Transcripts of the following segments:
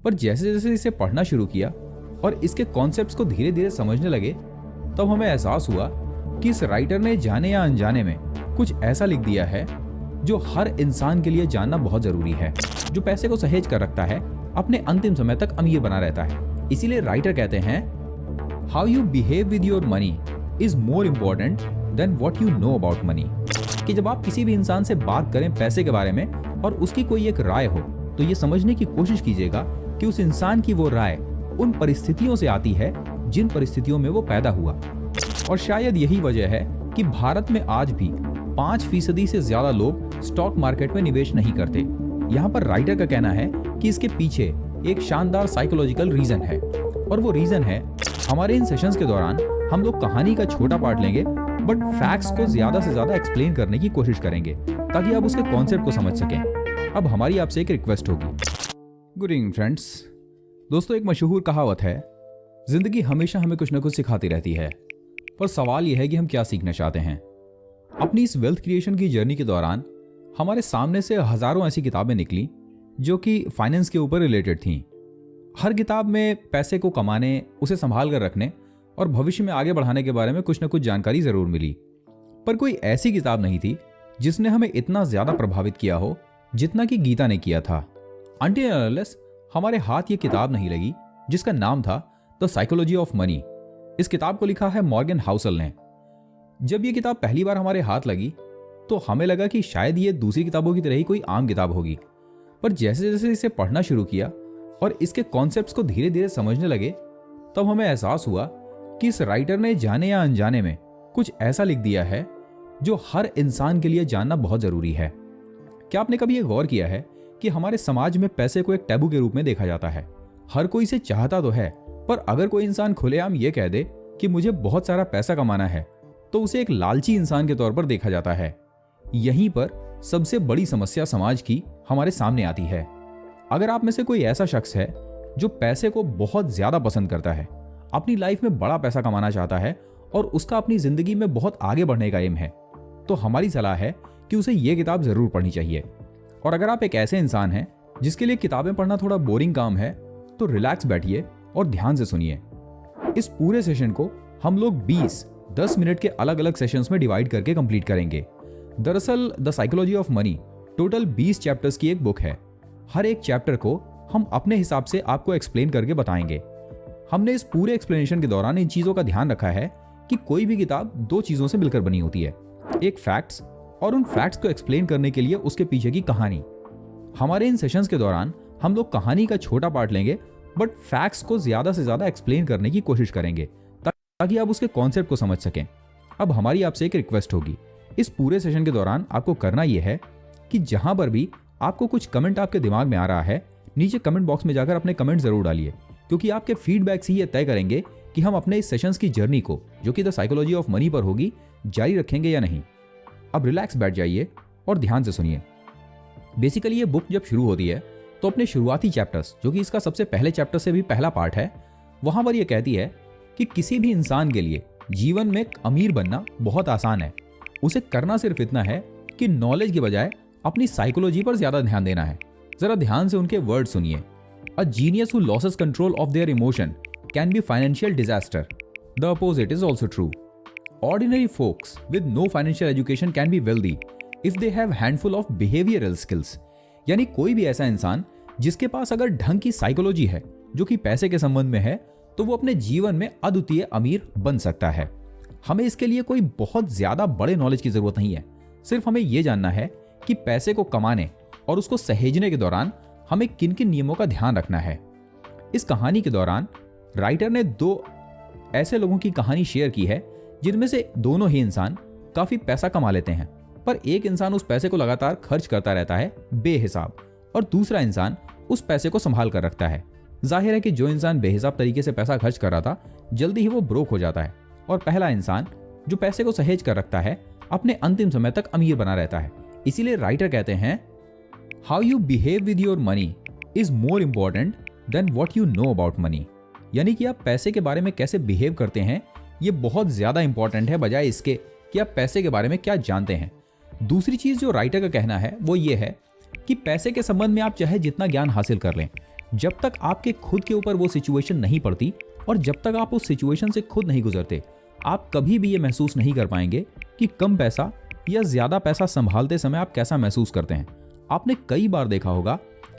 पर जैसे जैसे इसे पढ़ना शुरू किया और इसके कॉन्सेप्ट्स को धीरे धीरे समझने लगे, तब हमें एहसास हुआ कि इस राइटर ने जाने या अनजाने में कुछ ऐसा लिख दिया है जो हर इंसान के लिए जानना बहुत जरूरी है। जो पैसे को सहेज कर रखता है, अपने अंतिम समय तक अमीर बना रहता है। इसीलिए राइटर कहते हैं, how you behave with your money is more important then what you know about money. कि जब आप किसी भी इंसान से बात करें पैसे के बारे में और उसकी कोई एक राय हो, तो ये समझने की कोशिश कीजिएगा कि उस इंसान की वो राय उन परिस्थितियों से आती है जिन परिस्थितियों में वो पैदा हुआ। और शायद यही वजह है कि भारत में आज भी 5% से ज्यादा लोग स्टॉक मार्केट में निवेश नहीं करते। यहाँ पर राइटर का कहना है कि इसके पीछे एक शानदार साइकोलॉजिकल रीजन है, और वो रीजन है, हमारे इन सेशंस के दौरान हम लोग कहानी का छोटा पार्ट लेंगे बट फैक्ट्स को ज्यादा से ज्यादा एक्सप्लेन करने की कोशिश करेंगे ताकि आप उसके कॉन्सेप्ट को समझ सकें। अब हमारी आपसे एक रिक्वेस्ट होगी। Good evening friends. दोस्तों, एक मशहूर कहावत है, जिंदगी हमेशा हमें कुछ ना कुछ सिखाती रहती है, पर सवाल यह है कि हम क्या सीखना चाहते हैं। अपनी इस वेल्थ क्रिएशन की जर्नी के दौरान हमारे सामने से हजारों ऐसी किताबें निकली जो कि फाइनेंस के ऊपर रिलेटेड थीं। हर किताब में पैसे को कमाने, उसे संभाल कर रखने और भविष्य में आगे बढ़ाने के बारे में कुछ न कुछ जानकारी जरूर मिली, पर कोई ऐसी किताब नहीं थी जिसने हमें इतना ज्यादा प्रभावित किया हो जितना कि गीता ने किया था। अनटिल अनलेस हमारे हाथ ये किताब नहीं लगी जिसका नाम था द साइकोलॉजी ऑफ मनी। इस किताब को लिखा है मॉर्गन हाउसल ने। जब ये किताब पहली बार हमारे हाथ लगी तो हमें लगा कि शायद ये दूसरी किताबों की तरह ही कोई आम किताब होगी, पर जैसे जैसे इसे पढ़ना शुरू किया और इसके कॉन्सेप्ट्स को धीरे धीरे समझने लगे, तब हमें एहसास हुआ कि इस राइटर ने जाने या अनजाने में कुछ ऐसा लिख दिया है जो हर इंसान के लिए जानना बहुत जरूरी है। क्या आपने कभी ये गौर किया है कि हमारे समाज में पैसे को एक टैबू के रूप में देखा जाता है? हर कोई इसे चाहता तो है, पर अगर कोई इंसान खुलेआम ये कह दे कि मुझे बहुत सारा पैसा कमाना है, तो उसे एक लालची इंसान के तौर पर देखा जाता है। यहीं पर सबसे बड़ी समस्या समाज की हमारे सामने आती है। अगर आप में से कोई ऐसा शख्स है जो पैसे को बहुत ज्यादा पसंद करता है, अपनी लाइफ में बड़ा पैसा कमाना चाहता है और उसका अपनी जिंदगी में बहुत आगे बढ़ने का एम है, तो हमारी सलाह है कि उसे यह किताब जरूर पढ़नी चाहिए। और अगर आप एक ऐसे इंसान हैं जिसके लिए किताबें पढ़ना थोड़ा बोरिंग काम है, तो रिलैक्स बैठिए और ध्यान से सुनिए। इस पूरे सेशन को हम लोग 10 मिनट के अलग अलग सेशंस में डिवाइड करके कंप्लीट करेंगे। दरअसल the psychology of money total 20 chapters की एक बुक है। हर एक चैप्टर को हम अपने हिसाब से आपको एक्सप्लेन करके बताएंगे। हमने इस पूरे एक्सप्लेनेशन के दौरान इन चीजों का ध्यान रखा है कि कोई भी किताब 2 चीजों से मिलकर बनी होती है, एक फैक्ट्स और उन फैक्ट्स को एक्सप्लेन करने के लिए उसके पीछे की कहानी। हमारे इन सेशंस के दौरान हम लोग कहानी का छोटा पार्ट लेंगे बट फैक्ट्स को ज्यादा से ज्यादा एक्सप्लेन करने की कोशिश करेंगे ताकि आप उसके कॉन्सेप्ट को समझ सकें। अब हमारी आपसे एक रिक्वेस्ट होगी, इस पूरे सेशन के दौरान आपको करना यह है कि जहां पर भी आपको कुछ कमेंट आपके दिमाग में आ रहा है, नीचे कमेंट बॉक्स में जाकर अपने कमेंट जरूर डालिए, क्योंकि आपके फीडबैक से ये तय करेंगे कि हम अपने इस सेशंस की जर्नी को, जो कि द साइकोलॉजी ऑफ मनी पर होगी, जारी रखेंगे या नहीं। अब रिलैक्स बैठ जाइए और ध्यान से सुनिए। बेसिकली ये बुक जब शुरू होती है तो अपने शुरुआती चैप्टर्स, जो कि इसका सबसे पहले चैप्टर से भी पहला पार्ट है, वहां पर यह कहती है कि किसी भी इंसान के लिए जीवन में अमीर बनना बहुत आसान है। उसे करना सिर्फ इतना है कि नॉलेज के बजाय अपनी साइकोलॉजी पर ज्यादा ध्यान देना है। जरा ध्यान से उनके वर्ड सुनिए। A genius who losses control of their emotion can be financial disaster. The opposite is also true. Ordinary folks with no financial education can be wealthy if they have handful of behavioral skills। यानी कोई भी ऐसा इंसान जिसके पास अगर ढंग की psychology है जो कि पैसे के संबंध में है, तो वो अपने जीवन में अद्वितीय अमीर बन सकता है। हमें इसके लिए कोई बहुत ज्यादा बड़े नॉलेज की जरूरत नहीं है, सिर्फ हमें यह जानना है कि पैसे को कमाने और उसको सहेजने के दौरान हमें किन किन नियमों का ध्यान रखना है। इस कहानी के दौरान राइटर ने 2 ऐसे लोगों की कहानी शेयर की है जिनमें से दोनों ही इंसान काफी पैसा कमा लेते हैं, पर एक इंसान उस पैसे को लगातार खर्च करता रहता है बेहिसाब, और दूसरा इंसान उस पैसे को संभाल कर रखता है। जाहिर है कि जो इंसान बेहिसाब तरीके से पैसा खर्च कर रहा था, जल्दी ही वो ब्रोक हो जाता है, और पहला इंसान जो पैसे को सहेज कर रखता है, अपने अंतिम समय तक अमीर बना रहता है। इसीलिए राइटर कहते हैं, how you behave with your money is more important than what you know about money. यानी कि आप पैसे के बारे में कैसे बिहेव करते हैं, ये बहुत ज्यादा इंपॉर्टेंट है बजाय इसके कि आप पैसे के बारे में क्या जानते हैं। दूसरी चीज जो राइटर का कहना है वो ये है कि पैसे के संबंध में आप चाहे जितना ज्ञान हासिल कर लें, जब तक आपके खुद के ऊपर वो सिचुएशन नहीं पड़ती और जब तक आप उस सिचुएशन से खुद नहीं गुजरते, आप कभी भी ये महसूस नहीं कर पाएंगे कि कम पैसा या ज्यादा पैसा संभालते समय आप कैसा महसूस करते हैं। आपने कई बार देखा होगा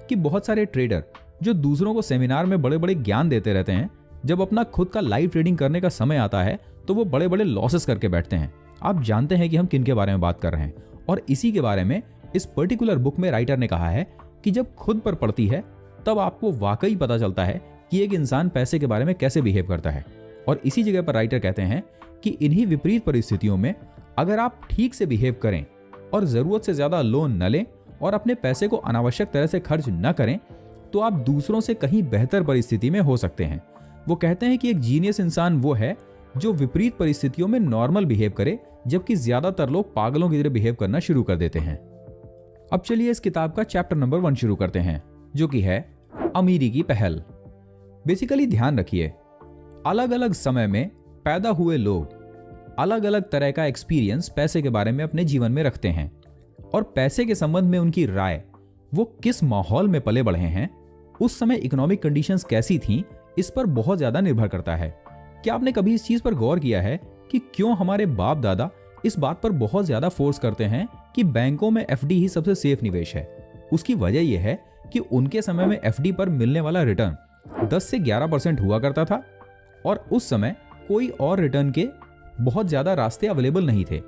कि बहुत सारे ट्रेडर जो दूसरों को सेमिनार में बड़े बड़े ज्ञान देते रहते हैं, जब अपना खुद का लाइव ट्रेडिंग करने का समय आता है तो वो बड़े बड़े लॉसेस करके बैठते हैं। आप जानते हैं कि हम किन के बारे में बात कर रहे हैं, और इसी के बारे में इस पर्टिकुलर बुक में राइटर ने कहा है कि जब खुद पर पड़ती है तब आपको वाकई पता चलता है कि एक इंसान पैसे के बारे में कैसे बिहेव करता है। और इसी जगह पर राइटर कहते हैं कि इन्हीं विपरीत परिस्थितियों में अगर आप ठीक से बिहेव करें और जरूरत से ज्यादा लोन न लें और अपने पैसे को अनावश्यक तरह से खर्च न करें, तो आप दूसरों से कहीं बेहतर परिस्थिति में हो सकते हैं। वो कहते हैं कि एक जीनियस इंसान वो है जो विपरीत परिस्थितियों में नॉर्मल बिहेव करे, जबकि ज्यादातर लोग पागलों की तरह बिहेव करना शुरू कर देते हैं। अब चलिए इस किताब का चैप्टर नंबर 1 शुरू करते हैं, जो कि है अमीरी की पहल। बेसिकली ध्यान रखिए, अलग अलग समय में पैदा हुए लोग अलग अलग तरह का एक्सपीरियंस पैसे के बारे में अपने जीवन में रखते हैं, और पैसे के संबंध में उनकी राय, वो किस माहौल में पले बढ़े हैं, उस समय इकोनॉमिक कंडीशंस कैसी थीं, इस पर बहुत ज्यादा निर्भर करता है। क्या आपने कभी इस चीज पर गौर किया है कि क्यों हमारे बाप दादा इस बात पर बहुत ज्यादा फोर्स करते हैं कि बैंकों में एफडी ही सबसे सेफ निवेश है? उसकी वजह यह है कि उनके समय में एफडी पर मिलने वाला रिटर्न 10 से 11% हुआ करता था, और उस समय कोई और रिटर्न के बहुत ज्यादा रास्ते अवेलेबल नहीं थे।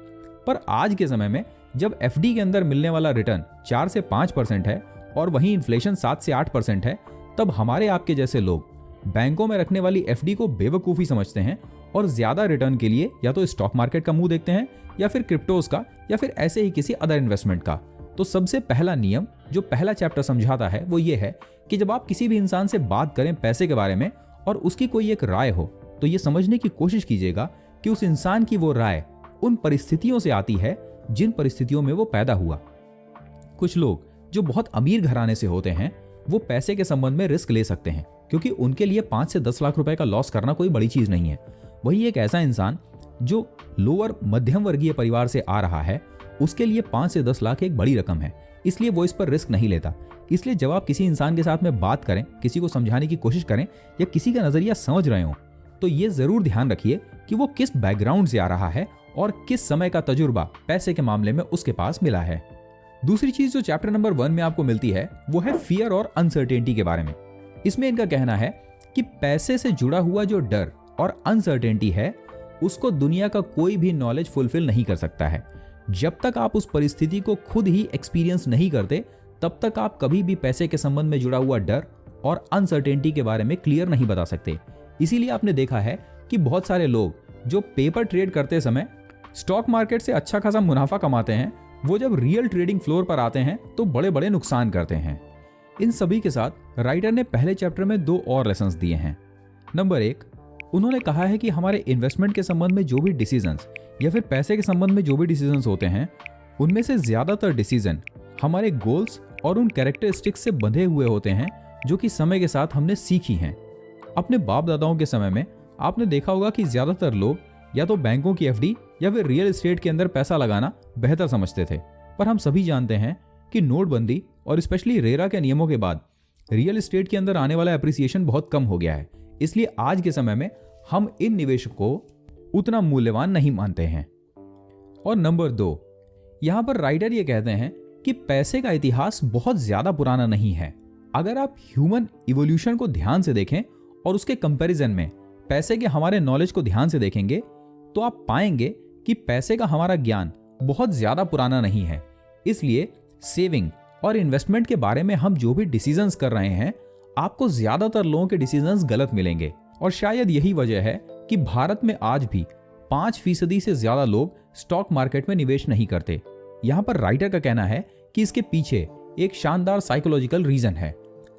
पर आज के समय में जब एफडी के अंदर मिलने वाला रिटर्न 4 से 5% है और वहीं इन्फ्लेशन 7 से 8% है, तब हमारे आपके जैसे लोग बैंकों में रखने वाली एफडी को बेवकूफी समझते हैं और ज्यादा रिटर्न के लिए या तो स्टॉक मार्केट का मुंह देखते हैं, या फिर क्रिप्टोज का, या फिर ऐसे ही किसी अदर इन्वेस्टमेंट का। तो सबसे पहला नियम जो पहला चैप्टर समझाता है वो ये है कि जब आप किसी भी इंसान से बात करें पैसे के बारे में और उसकी कोई एक राय हो, तो ये समझने की कोशिश कीजिएगा कि उस इंसान की वो राय उन परिस्थितियों से आती है जिन परिस्थितियों में वो पैदा हुआ। कुछ लोग जो बहुत अमीर घराने से होते हैं, वो पैसे के संबंध में रिस्क ले सकते हैं, क्योंकि उनके लिए 5 से 10 लाख रुपए का लॉस करना कोई बड़ी चीज नहीं है। वही एक ऐसा इंसान जो लोअर मध्यम वर्गीय परिवार से आ रहा है, उसके लिए 5 से 10 लाख एक बड़ी रकम है, इसलिए वो इस पर रिस्क नहीं लेता। इसलिए जब आप किसी इंसान के साथ में बात करें, किसी को समझाने की कोशिश करें या किसी का नजरिया समझ रहे हो, तो ये जरूर ध्यान रखिए कि वो किस बैकग्राउंड से आ रहा है और किस समय का तजुर्बा पैसे के मामले में उसके पास मिला है। दूसरी चीज जो चैप्टर नंबर 1 में आपको मिलती है वो है फियर और अनसर्टेनिटी के बारे में। इसमें इनका कहना है कि पैसे से जुड़ा हुआ जो डर और अनसर्टेनिटी है, उसको दुनिया का कोई भी नॉलेज फुलफिल नहीं कर सकता है। जब तक आप उस परिस्थिति को खुद ही एक्सपीरियंस नहीं करते, तब तक आप कभी भी पैसे के संबंध में जुड़ा हुआ डर और अनसर्टेनिटी के बारे में क्लियर नहीं बता सकते। इसीलिए आपने देखा है कि बहुत सारे लोग जो पेपर ट्रेड करते समय स्टॉक मार्केट से अच्छा खासा मुनाफा कमाते हैं, वो जब रियल ट्रेडिंग फ्लोर पर आते हैं तो बड़े बड़े नुकसान करते हैं। इन सभी के साथ राइटर ने पहले चैप्टर में 2 और लेसन्स दिए हैं। नंबर 1, उन्होंने कहा है कि हमारे इन्वेस्टमेंट के संबंध में जो भी डिसीजंस या फिर पैसे के संबंध में जो भी डिसीजंस होते हैं, उनमें से ज्यादातर डिसीजन हमारे गोल्स और उन कैरेक्टरिस्टिक्स से बंधे हुए होते हैं जो कि समय के साथ हमने सीखी हैं। अपने बाप दादाओं के समय में आपने देखा होगा कि ज्यादातर लोग या तो बैंकों की एफडी या फिर रियल एस्टेट के अंदर पैसा लगाना बेहतर समझते थे। पर हम सभी जानते हैं कि नोटबंदी और स्पेशली रेरा के नियमों के बाद रियल एस्टेट के अंदर आने वाला एप्रिसिएशन बहुत कम हो गया है। इसलिए आज के समय में हम इन निवेशों को उतना मूल्यवान नहीं मानते हैं। और नंबर 2, यहां पर राइटर ये कहते हैं कि पैसे का इतिहास बहुत ज्यादा पुराना नहीं है। अगर आप ह्यूमन इवोल्यूशन को ध्यान से देखें और उसके कंपैरिजन में पैसे के हमारे नॉलेज को ध्यान से देखेंगे, तो आप पाएंगे कि पैसे का हमारा ज्ञान बहुत ज्यादा पुराना नहीं है। इसलिए सेविंग और इन्वेस्टमेंट के बारे में हम जो भी डिसीजंस कर रहे हैं, आपको ज्यादातर लोगों के डिसीजंस गलत मिलेंगे। और शायद यही वजह है कि भारत में आज भी 5% से ज्यादा लोग स्टॉक मार्केट में निवेश नहीं करते। यहां पर राइटर का कहना है कि इसके पीछे एक शानदार साइकोलॉजिकल रीजन है,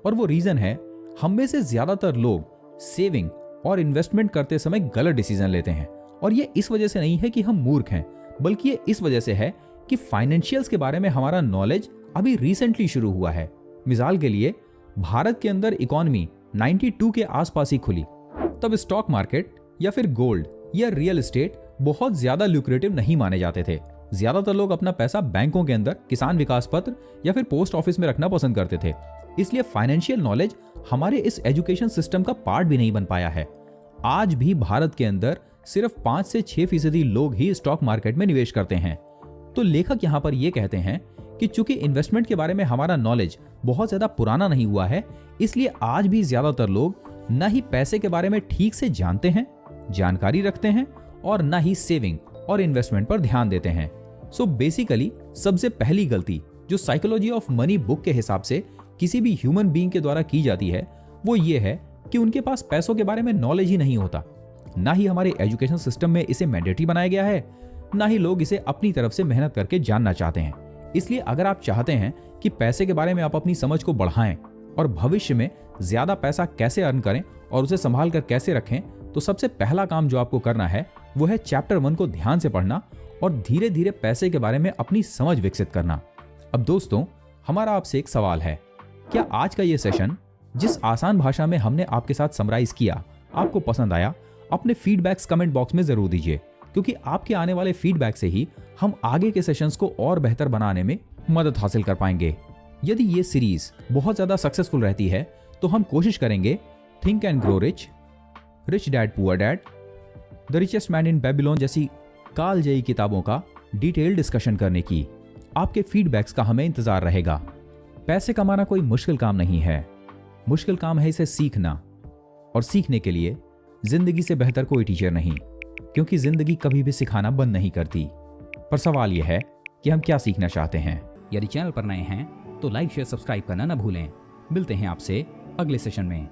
और वो रीजन है हम में से ज्यादातर लोग सेविंग और इन्वेस्टमेंट करते समय गलत डिसीजन लेते हैं। और ये इस वजह से नहीं है कि हम मूर्ख हैं, बल्कि ये इस वजह से है कि फाइनेंशियल्स के बारे में हमारा नॉलेज अभी रिसेंटली शुरू हुआ है। मिसाल के लिए भारत के अंदर इकोनॉमी 92 के आसपास ही खुली, तब स्टॉक मार्केट या फिर गोल्ड या रियल एस्टेट बहुत ज्यादा ल्यूक्रेटिव नहीं माने जाते थे। ज्यादातर लोग अपना पैसा बैंकों के अंदर, किसान विकास पत्र या फिर पोस्ट ऑफिस में रखना पसंद करते थे। इसलिए फाइनेंशियल नॉलेज हमारे इस एजुकेशन सिस्टम का पार्ट भी नहीं बन पाया है। आज भी भारत के अंदर सिर्फ 5 से 6% लोग ही स्टॉक मार्केट में निवेश करते हैं। तो लेखक यहाँ पर यह कहते हैं कि चूंकि इन्वेस्टमेंट के बारे में हमारा नॉलेज बहुत ज्यादा पुराना नहीं हुआ है, इसलिए आज भी ज्यादातर लोग न ही पैसे के बारे में ठीक से जानते हैं, जानकारी रखते हैं और न ही सेविंग और इन्वेस्टमेंट पर ध्यान देते हैं। सो बेसिकली सबसे पहली गलती जो साइकोलॉजी ऑफ मनी बुक के हिसाब से किसी भी ह्यूमन बीइंग के द्वारा की जाती है वो ये है कि उनके पास पैसों के बारे में नॉलेज ही नहीं होता। ना ही हमारे एजुकेशन सिस्टम में इसे मैंडेटरी बनाया गया है, ना ही लोग इसे अपनी तरफ से मेहनत करके जानना चाहते हैं। इसलिए अगर आप चाहते हैं कि पैसे के बारे में आप अपनी समझ को बढ़ाएं और भविष्य में ज्यादा पैसा कैसे अर्न करें और उसे संभाल कर कैसे रखें, तो सबसे पहला काम जो आपको करना है वो है चैप्टर 1 को ध्यान से पढ़ना और धीरे धीरे पैसे के बारे में अपनी समझ विकसित करना। अब दोस्तों, हमारा आपसे एक सवाल है, क्या आज का ये सेशन जिस आसान भाषा में हमने आपके साथ समराइज किया आपको पसंद आया? अपने फीडबैक्स कमेंट बॉक्स में जरूर दीजिए, क्योंकि आपके आने वाले फीडबैक से ही हम आगे के सेशंस को और बेहतर बनाने में मदद हासिल कर पाएंगे। यदि ये सीरीज बहुत ज्यादा सक्सेसफुल रहती है तो हम कोशिश करेंगे think and grow rich, rich dad poor dad, the richest man in Babylon जैसी कालजयी किताबों का डिटेल डिस्कशन करने की। आपके फीडबैक्स का हमें इंतजार रहेगा। पैसे कमाना कोई मुश्किल काम नहीं है, मुश्किल काम है इसे सीखना, और सीखने के लिए जिंदगी से बेहतर कोई टीचर नहीं, क्योंकि जिंदगी कभी भी सिखाना बंद नहीं करती। पर सवाल यह है कि हम क्या सीखना चाहते हैं। यदि चैनल पर नए हैं तो लाइक शेयर सब्सक्राइब करना न भूलें। मिलते हैं आपसे अगले सेशन में।